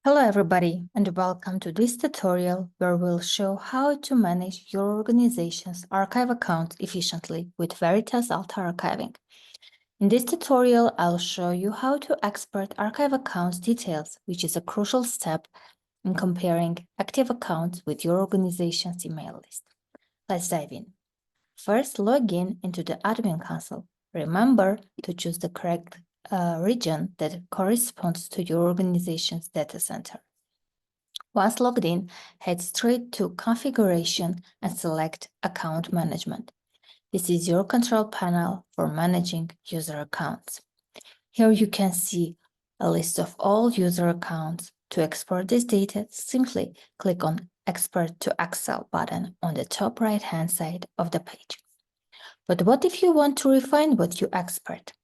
Hello everybody, and welcome to this tutorial where we'll show how to manage your organization's archive accounts efficiently with Veritas Alta Archiving. In this tutorial, I'll show you how to export archive accounts details, which is a crucial step in comparing active accounts with your organization's email list. Let's dive in. First, log in into the admin console. Remember to choose the correct region that corresponds to your organization's data center. Once logged in, head straight to Configuration and select Account Management. This is your control panel for managing user accounts. Here you can see a list of all user accounts. To export this data, simply click on Export to Excel button on the top right-hand side of the page. But what if you want to refine what you export?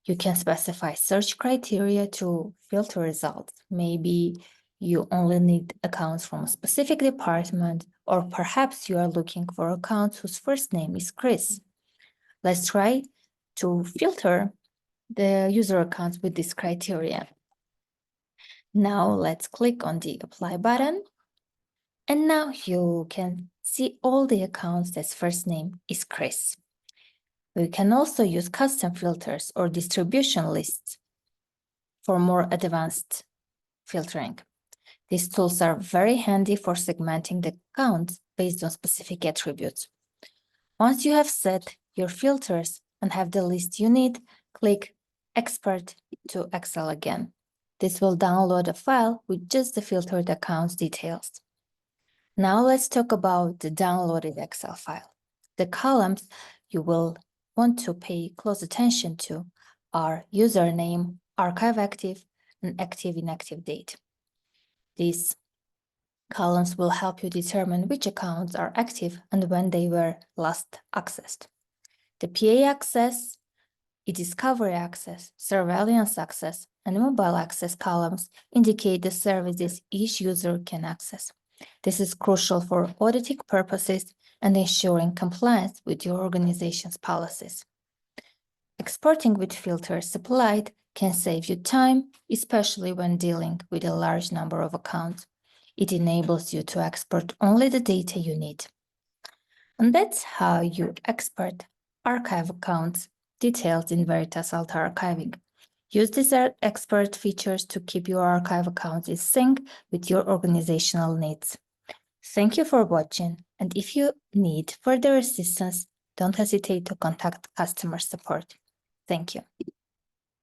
You can specify search criteria to filter results. Maybe you only need accounts from a specific department, or perhaps you are looking for accounts whose first name is Chris. Let's try to filter the user accounts with this criteria. Now let's click on the Apply button. And now you can see all the accounts that's first name is Chris. We can also use custom filters or distribution lists for more advanced filtering. These tools are very handy for segmenting the accounts based on specific attributes. Once you have set your filters and have the list you need, click Export to Excel again. This will download a file with just the filtered accounts details. Now let's talk about the downloaded Excel file. The columns you will want to pay close attention to are username, archive active, and active inactive date. These columns will help you determine which accounts are active and when they were last accessed. The PA access, e-discovery access, surveillance access, and mobile access columns indicate the services each user can access. This is crucial for auditing purposes and ensuring compliance with your organization's policies. Exporting with filters supplied can save you time, especially when dealing with a large number of accounts. It enables you to export only the data you need. And that's how you export archive accounts details in Veritas Alta Archiving. Use these export features to keep your archive accounts in sync with your organizational needs. Thank you for watching, and if you need further assistance, don't hesitate to contact customer support. Thank you.